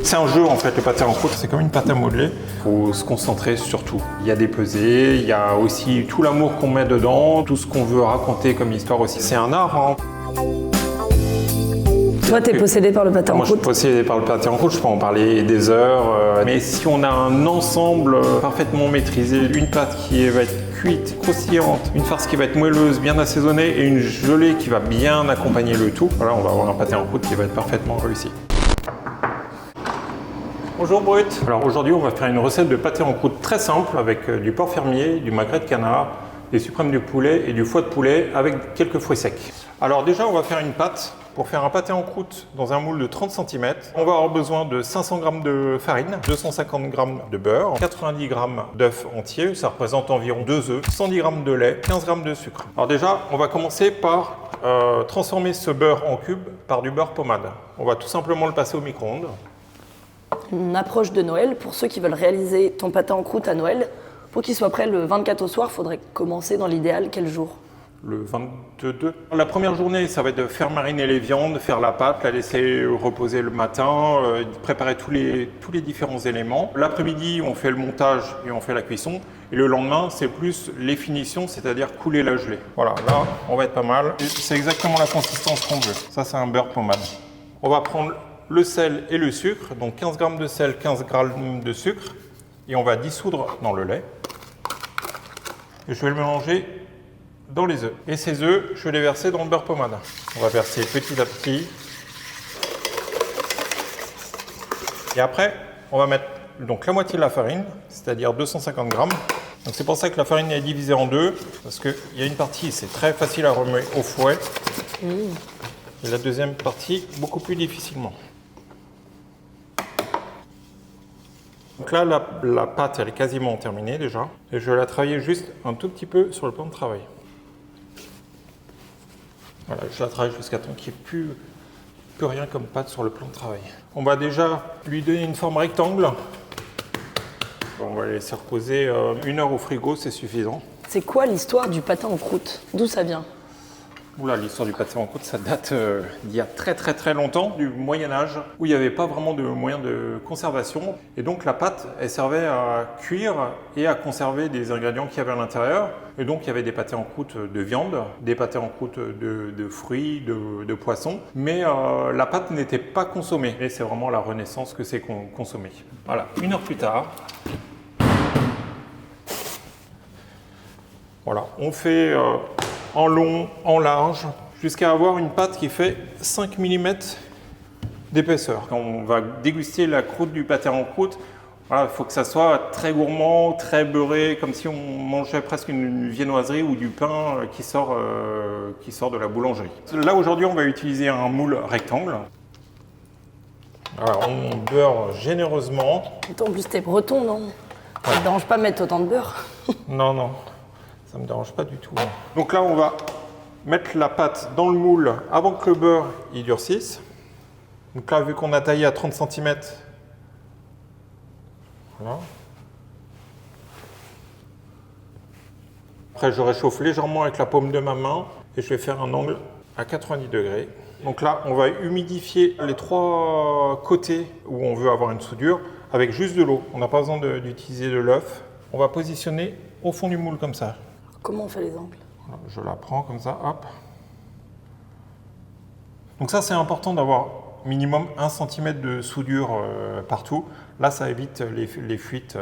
C'est un jeu en fait, le pâté en croûte, c'est comme une pâte à modeler. Il faut se concentrer sur tout. Il y a des pesées, il y a aussi tout l'amour qu'on met dedans, tout ce qu'on veut raconter comme histoire aussi. C'est un art. Hein. Toi, t'es possédé par le pâté en croûte? Moi, je suis possédé par le pâté en croûte, je peux en parler des heures. Mais si on a un ensemble parfaitement maîtrisé, une pâte qui va être cuite, croustillante, une farce qui va être moelleuse, bien assaisonnée et une gelée qui va bien accompagner le tout, voilà, on va avoir un pâté en croûte qui va être parfaitement réussi. Bonjour Brut. Alors aujourd'hui, on va faire une recette de pâté en croûte très simple avec du porc fermier, du magret de canard, des suprêmes de poulet et du foie de poulet avec quelques fruits secs. Alors déjà, on va faire une pâte. Pour faire un pâté en croûte dans un moule de 30 cm, on va avoir besoin de 500 g de farine, 250 g de beurre, 90 g d'œufs entiers, ça représente environ 2 œufs, 110 g de lait, 15 g de sucre. Alors déjà, on va commencer par transformer ce beurre en cubes par du beurre pommade. On va tout simplement le passer au micro-ondes. On approche de Noël. Pour ceux qui veulent réaliser ton pâté en croûte à Noël, pour qu'il soit prêt le 24 au soir, il faudrait commencer dans l'idéal quel jour? Le 22. La première journée, ça va être de faire mariner les viandes, faire la pâte, la laisser reposer le matin, préparer tous les différents éléments. L'après-midi, on fait le montage et on fait la cuisson. Et le lendemain, c'est plus les finitions, c'est-à-dire couler la gelée. Voilà, là, on va être pas mal. C'est exactement la consistance qu'on veut. Ça, c'est un beurre pommade. On va prendre le sel et le sucre, donc 15 g de sel, 15 g de sucre. Et on va dissoudre dans le lait. Et je vais le mélanger dans les œufs. Et ces œufs, je vais les verser dans le beurre pommade. On va verser petit à petit. Et après, on va mettre donc la moitié de la farine, c'est-à-dire 250 g. Donc c'est pour ça que la farine est divisée en deux, parce qu'il y a une partie, c'est très facile à remuer au fouet. Et la deuxième partie, beaucoup plus difficilement. Donc là, la pâte, elle est quasiment terminée déjà. Et je vais la travailler juste un tout petit peu sur le plan de travail. Voilà, je la travaille jusqu'à temps qu'il n'y ait plus rien comme pâte sur le plan de travail. On va déjà lui donner une forme rectangle. On va la laisser reposer 1 heure au frigo, c'est suffisant. C'est quoi l'histoire du pâté en croûte? D'où ça vient? Oula, l'histoire du pâté en croûte, ça date d'il y a très longtemps, du Moyen-Âge, où il n'y avait pas vraiment de moyens de conservation. Et donc la pâte, elle servait à cuire et à conserver des ingrédients qu'il y avait à l'intérieur. Et donc il y avait des pâtés en croûte de viande, des pâtés en croûte de fruits, de poissons. Mais la pâte n'était pas consommée. Et c'est vraiment la Renaissance que c'est consommé. Voilà, 1 heure plus tard. Voilà, on fait en long, en large, jusqu'à avoir une pâte qui fait 5 mm d'épaisseur. Quand on va déguster la croûte du pâté en croûte, voilà, il faut que ça soit très gourmand, très beurré, comme si on mangeait presque une viennoiserie ou du pain qui sort de la boulangerie. Là, aujourd'hui, on va utiliser un moule rectangle. Alors, on beurre généreusement. Attends, en plus, t'es breton, non? Ça te dérange pas de mettre autant de beurre? Non, non. Ça ne me dérange pas du tout. Donc là, on va mettre la pâte dans le moule avant que le beurre y durcisse. Donc là, vu qu'on a taillé à 30 cm, voilà. Après, je réchauffe légèrement avec la paume de ma main et je vais faire un angle à 90 degrés. Donc là, on va humidifier les 3 côtés où on veut avoir une soudure avec juste de l'eau. On n'a pas besoin d'utiliser de l'œuf. On va positionner au fond du moule comme ça. Comment on fait les angles? Voilà, je la prends comme ça, hop. Donc ça, c'est important d'avoir minimum 1 cm de soudure partout. Là, ça évite les fuites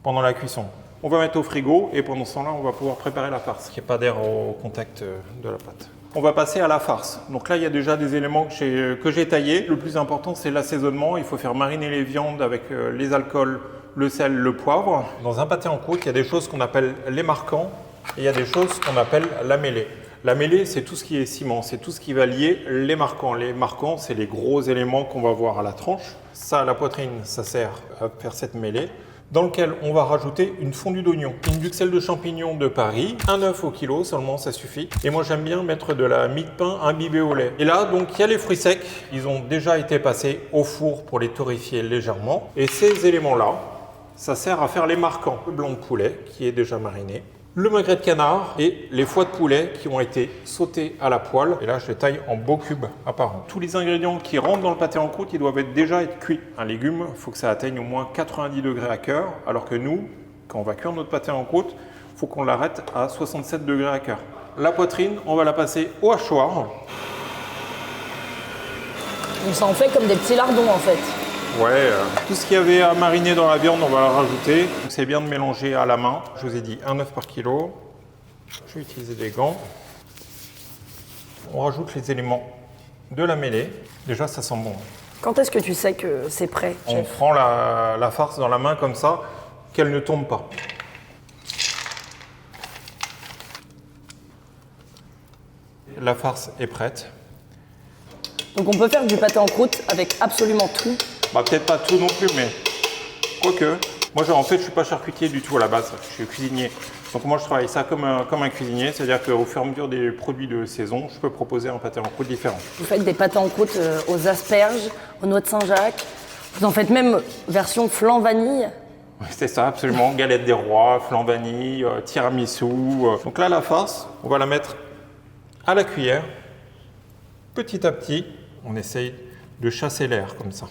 pendant la cuisson. On va mettre au frigo et pendant ce temps-là, on va pouvoir préparer la farce, qu'il n'y ait pas d'air au contact de la pâte. On va passer à la farce. Donc là, il y a déjà des éléments que j'ai taillés. Le plus important, c'est l'assaisonnement. Il faut faire mariner les viandes avec les alcools, le sel, le poivre. Dans un pâté en croûte, il y a des choses qu'on appelle les marquants et il y a des choses qu'on appelle la mêlée. La mêlée, c'est tout ce qui est ciment, c'est tout ce qui va lier les marquants. Les marquants, c'est les gros éléments qu'on va voir à la tranche. Ça, la poitrine, ça sert à faire cette mêlée, dans lequel on va rajouter une fondue d'oignon, une duxelle de champignons de Paris, un œuf au kilo seulement, ça suffit. Et moi, j'aime bien mettre de la mie de pain imbibée au lait. Et là, donc, il y a les fruits secs. Ils ont déjà été passés au four pour les torréfier légèrement. Et ces éléments-là, ça sert à faire les marquants. Le blanc de poulet, qui est déjà mariné. le magret de canard et les foies de poulet qui ont été sautés à la poêle. Et là, je les taille en beaux cubes apparents. Tous les ingrédients qui rentrent dans le pâté en croûte, ils doivent déjà être cuits. Un légume, il faut que ça atteigne au moins 90 degrés à cœur, alors que nous, quand on va cuire notre pâté en croûte, il faut qu'on l'arrête à 67 degrés à cœur. La poitrine, on va la passer au hachoir. Donc ça en fait comme des petits lardons en fait. Ouais, tout ce qu'il y avait à mariner dans la viande, on va le rajouter. Donc c'est bien de mélanger à la main. Je vous ai dit un œuf par kilo. Je vais utiliser des gants. On rajoute les éléments de la mêlée. Déjà, ça sent bon. Quand est-ce que tu sais que c'est prêt, On chef? prend la farce dans la main comme ça, qu'elle ne tombe pas. La farce est prête. Donc on peut faire du pâté en croûte avec absolument tout. Bah, peut-être pas tout non plus, mais quoique. Moi, en fait, je suis pas charcutier du tout à la base. Je suis cuisinier. Donc moi, je travaille ça comme un cuisinier. C'est-à-dire qu'au fur et à mesure des produits de saison, je peux proposer un pâté en croûte différent. Vous faites des pâtés en croûte aux asperges, aux noix de Saint-Jacques. Vous en faites même version flan vanille. Oui, c'est ça, absolument. Galette des rois, flan vanille, tiramisu. Donc là, la farce, on va la mettre à la cuillère. Petit à petit, on essaye de chasser l'air comme ça.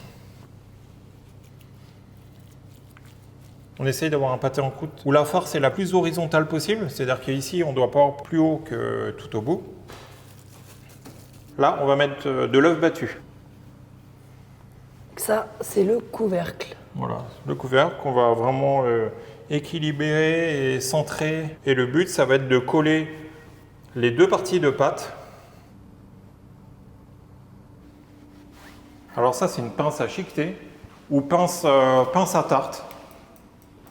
On essaye d'avoir un pâté en croûte où la farce est la plus horizontale possible. C'est-à-dire qu'ici, on doit pas avoir plus haut que tout au bout. Là, on va mettre de l'œuf battu. Ça, c'est le couvercle. Voilà, le couvercle qu'on va vraiment équilibrer et centrer. Et le but, ça va être de coller les deux parties de pâte. Alors ça, c'est une pince à chiqueter ou pince à tarte.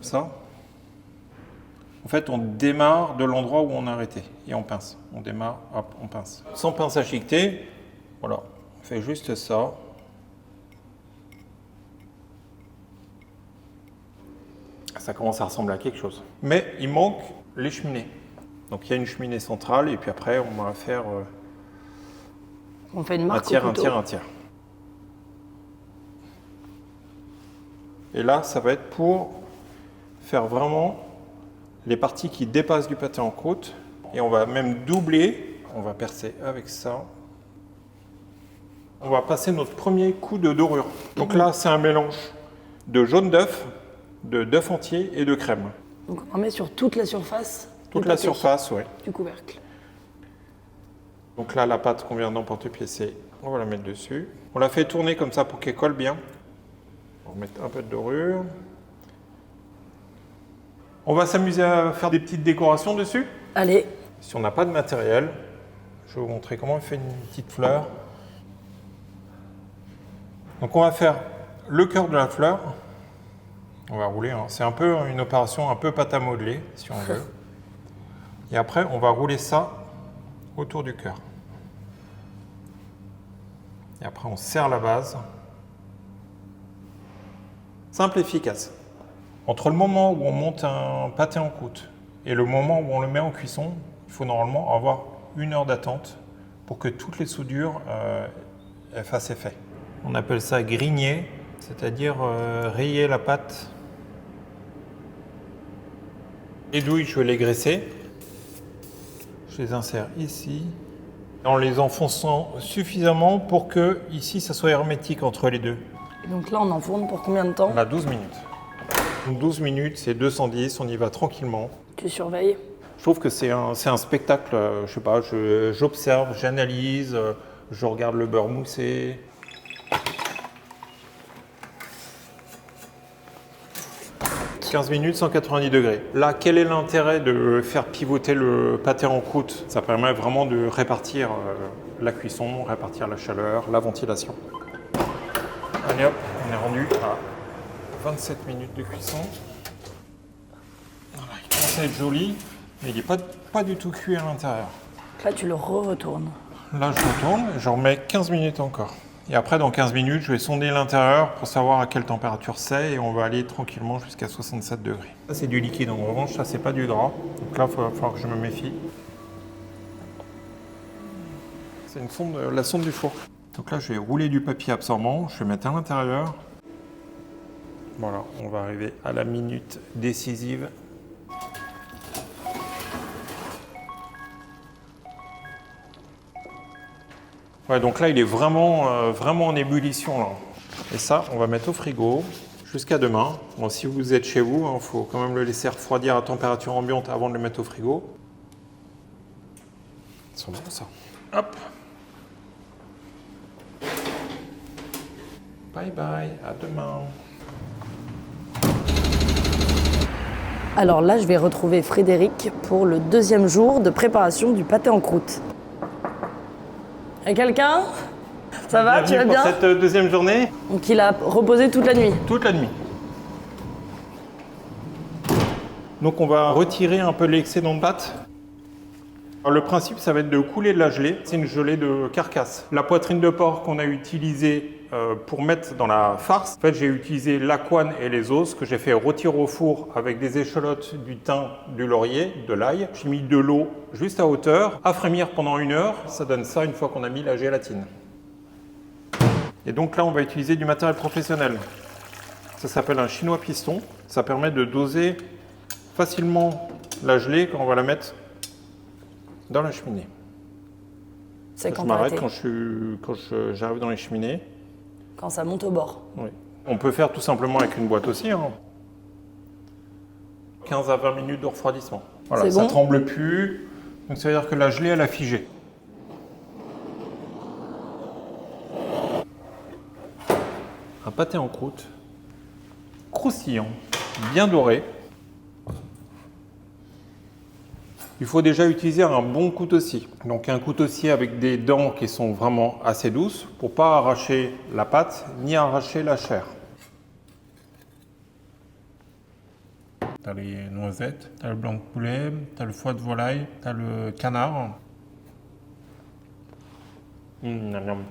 Ça. En fait, on démarre de l'endroit où on a arrêté et on pince. On démarre, hop, on pince. Sans pince à chiqueter, voilà, on fait juste ça. Ça commence à ressembler à quelque chose. Mais il manque les cheminées. Donc il y a une cheminée centrale et puis après, on va faire On fait une un marque tiers, au un couteau. tiers, un tiers. Et là, ça va être pour faire vraiment les parties qui dépassent du pâté en croûte. Et on va même doubler. On va percer avec ça. On va passer notre premier coup de dorure. Donc là, c'est un mélange de jaune d'œuf, d'œuf entier et de crème. Donc on en met sur toute la surface. Toute du la pâté, surface, oui. du couvercle. Donc là, la pâte qu'on vient d'emporte-piécer, on va la mettre dessus. On la fait tourner comme ça pour qu'elle colle bien. On va mettre un peu de dorure. On va s'amuser à faire des petites décorations dessus. Allez, Si on n'a pas de matériel, je vais vous montrer comment on fait une petite fleur. Donc on va faire le cœur de la fleur. On va rouler, hein. C'est un peu une opération un peu pâte à modeler, si on veut. Et après, on va rouler ça autour du cœur. Et après, on serre la base. Simple et efficace. Entre le moment où on monte un pâté en croûte et le moment où on le met en cuisson, il faut normalement avoir 1 heure d'attente pour que toutes les soudures fassent effet. On appelle ça grigner, c'est-à-dire rayer la pâte. Les douilles, je vais les graisser. Je les insère ici, en les enfonçant suffisamment pour que ici, ça soit hermétique entre les deux. et donc là on enfourne pour combien de temps? On a 12 minutes. Donc 12 minutes, c'est 210, on y va tranquillement. Tu surveilles. Je trouve que c'est un spectacle, je sais pas, j'observe, j'analyse, je regarde le beurre moussé. « 15 minutes, 190 degrés. Là, quel est l'intérêt de faire pivoter le pâté en croûte? Ça permet vraiment de répartir la cuisson, répartir la chaleur, la ventilation. Allez hop, on est rendu à 27 minutes de cuisson. Voilà, il commence à être joli, mais il n'est pas du tout cuit à l'intérieur. Là tu le retournes. Là, je retourne, je remets 15 minutes encore. Et après, dans 15 minutes, je vais sonder l'intérieur pour savoir à quelle température c'est et on va aller tranquillement jusqu'à 67 degrés. Ça, c'est du liquide. En revanche, ça, c'est pas du gras. Donc là, il va falloir que je me méfie. C'est la sonde du four. Donc là, je vais rouler du papier absorbant. Je vais mettre à l'intérieur. Voilà, on va arriver à la minute décisive. Ouais, donc là, il est vraiment, vraiment en ébullition. Là. Et ça, on va mettre au frigo jusqu'à demain. Bon, si vous êtes chez vous, il faut quand même le laisser refroidir à température ambiante avant de le mettre au frigo. Ils sont bons, ça. Hop. Bye bye, à demain. Alors là, je vais retrouver Frédéric pour le deuxième jour de préparation du pâté en croûte. Y'a quelqu'un? Ça va, tu vas Bienvenue bien? pour cette deuxième journée. Donc il a reposé toute la nuit. Toute la nuit. Donc on va retirer un peu l'excédent de pâte. Alors, le principe, ça va être de couler de la gelée. C'est une gelée de carcasse. La poitrine de porc qu'on a utilisée pour mettre dans la farce, en fait, j'ai utilisé l'avoine et les os que j'ai fait rôtir au four avec des échalotes, du thym, du laurier, de l'ail. J'ai mis de l'eau juste à hauteur, à frémir pendant 1 heure. Ça donne ça une fois qu'on a mis la gélatine. Et donc là, on va utiliser du matériel professionnel. Ça s'appelle un chinois piston. Ça permet de doser facilement la gelée quand on va la mettre dans la cheminée. C'est Je quand m'arrête arrêté. quand j'arrive dans les cheminées. Quand ça monte au bord. Oui. On peut faire tout simplement avec une boîte aussi. 15 à 20 minutes de refroidissement. Voilà, C'est ça bon. tremble plus. Donc ça veut dire que la gelée, elle a figé. Un pâté en croûte, croustillant, bien doré. Il faut déjà utiliser un bon couteau-scie. Donc un couteau-scie avec des dents qui sont vraiment assez douces pour ne pas arracher la pâte ni arracher la chair. Tu as les noisettes, tu as le blanc de poulet, tu as le foie de volaille, tu as le canard. Miam, miam.